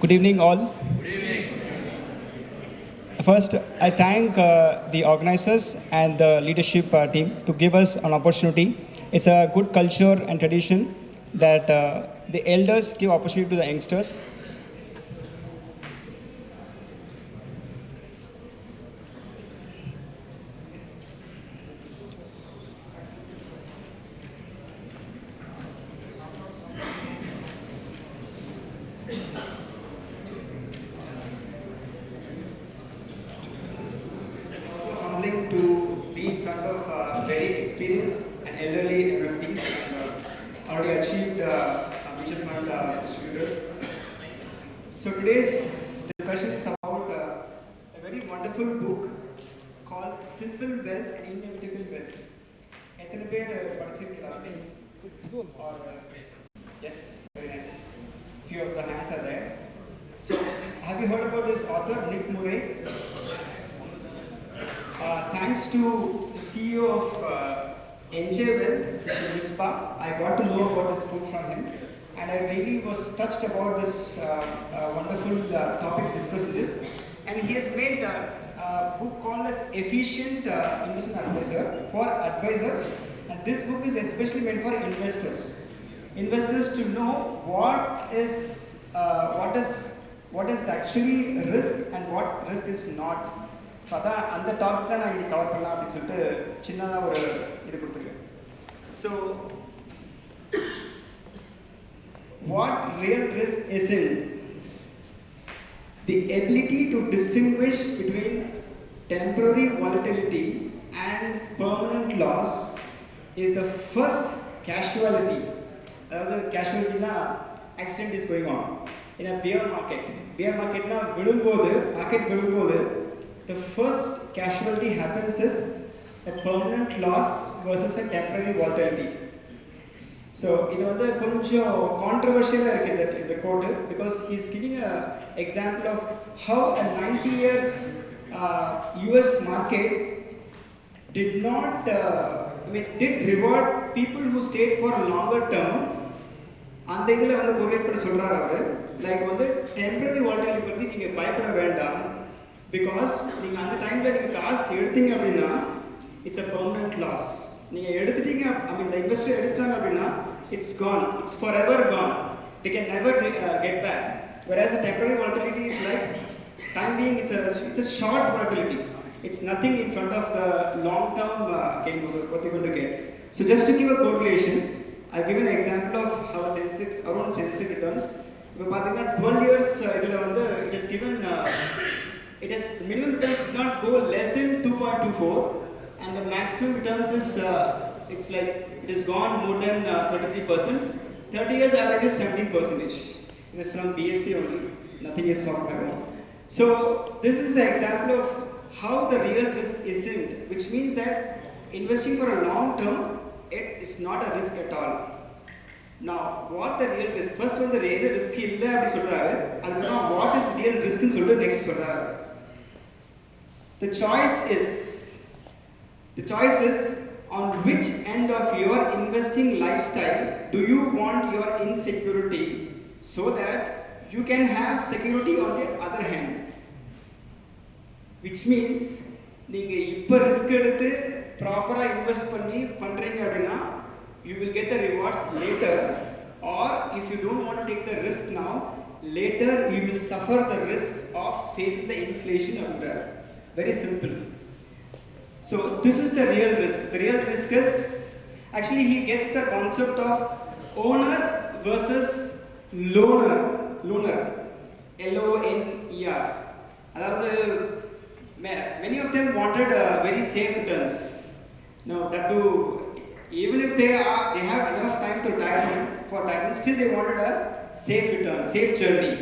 Good evening, all. First, I thank the organizers and the leadership team to give us an opportunity. It's a good culture and tradition that the elders give opportunity to the youngsters. Also humbling to be in front of very experienced and elderly MFDs and already achieved mutual fund distributors. So today's discussion is about a very wonderful book called Simple Wealth and Inevitable Wealth. எத்தனை பேர் படிச்சிருக்கிறாங்க? Or yes, very nice. Few of the hands are there. So, have you heard about this author, Nick Murray? Thanks to the CEO of NJ Wealth, Mr. Vispa, I got to know about this book from him, and I really was touched about this wonderful topics discussed in this. And he has made a book called as Efficient Investment Advisor for advisors, and this book is especially meant for investors. Investors to know what is actually risk and what risk is not. அதான் அந்த topic தான் நான் இன்னைக்கு cover பண்ணலாம் அப்படின்னு சொல்லிட்டு சின்னதாக ஒரு இது கொடுத்துருக்கேன். So what real risk isn't the ability to distinguish between temporary volatility and permanent loss is the first casualty. அதாவது casualtyனா accident is going on in a bear market. Bear marketனா market விழும்போது the first casualty happens is a permanent loss versus a temporary volatility. So இது வந்து கொஞ்சம் கான்ட்ரோவர்ஷியலா இருக்கு இந்த code because he is giving a example of how a 90 years US market did not did reward people who stayed for a longer term. அந்த இதுல வந்து correlate பண்ணி சொல்றாரு அவரு லைக் வந்து டெம்பரரி வாலட்டிலிட்டி பத்தி நீங்க பயப்பட வேண்டாம் because நீங்க அந்த டைம்ல நீங்க காசு எடுத்தீங்க அப்படினா it's a permanent loss. நீங்க எடுத்துட்டீங்க the investor எடுத்துட்டாங்க அப்படினா it's gone, it's forever gone, they can never get back. Whereas a temporary volatility is like time being, it's a short volatility, it's nothing in front of the long term gain what you're going to get. So just to give a correlation, I've given an example of how Arun Sensex returns. இப்போ பாத்தீங்கன்னா 12 years இதுல வந்து it is given the minimum returns did not go less than 2.24 and the maximum returns is it's like it has gone more than 33%. 30 years average is 17%. It is from BSc only, nothing is from my own. So this is an example of how the real risk isn't, which means that investing for a long term, it is not a risk at all. Now what the real risk, first one the real risk illa அப்படி சொல்றாரு, அதுக்கப்புறம் what is real risk னு சொல்லிட்டு next சொல்றாரு. The choice is on which end of your investing lifestyle do you want your insecurity so that you can have security on the other hand. Which means நீங்க இப்ப risk எடுத்து ப்ராப்பரா invest பண்ணி பண்றீங்க அப்படினா you will get the rewards later, or if you don't want to take the risk now, later you will suffer the risks of facing the inflation under. Very simple. So this is the real risk. The real risk is actually he gets the concept of owner versus loaner. LONER. அதாவது many of them wanted very safe returns. Now that too, even if they have enough time to for retirement, still they wanted a safe return, safe journey.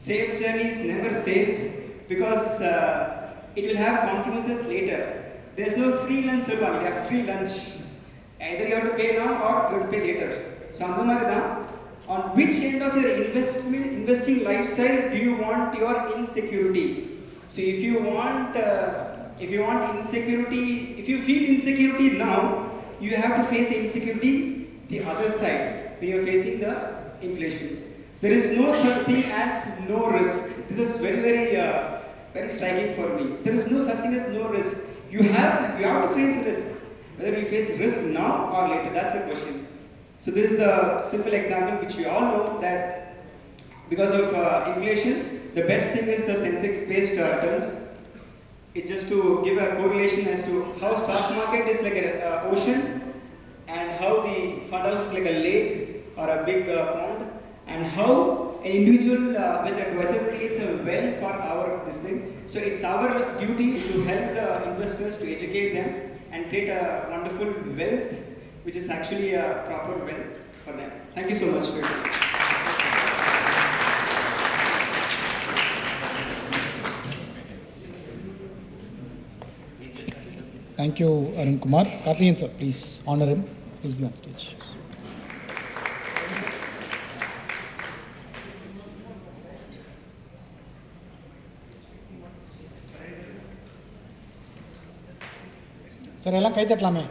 Safe journey is never safe because it will have consequences later. There is no free lunch, you have free lunch. Either you have to pay now or you have to pay later. So அந்த மாதிரி தான், on which end of your investing lifestyle do you want your insecurity? So if you want insecurity, if you feel insecurity now, you have to face insecurity the other side when you are facing the inflation. There is no such thing as no risk. This is very striking for me. There is no such thing as no risk. You have to face risk. Whether you face risk now or later, that's the question. So this is the simple example which we all know that because of inflation, the best thing is the Sensex-based returns. It's just to give a correlation as to how stock market is like an ocean and how the fund house is like a lake or a big pond, and how an individual with advisor creates a well for our this thing. So it's our duty to help the investors to educate them and create a wonderful wealth, which is actually a proper wealth for them. Thank you so much for it. Thank you, Arun Kumar. Karthikeyan sir, please honor him. Please be on stage. Sir, ella kai tatlaame.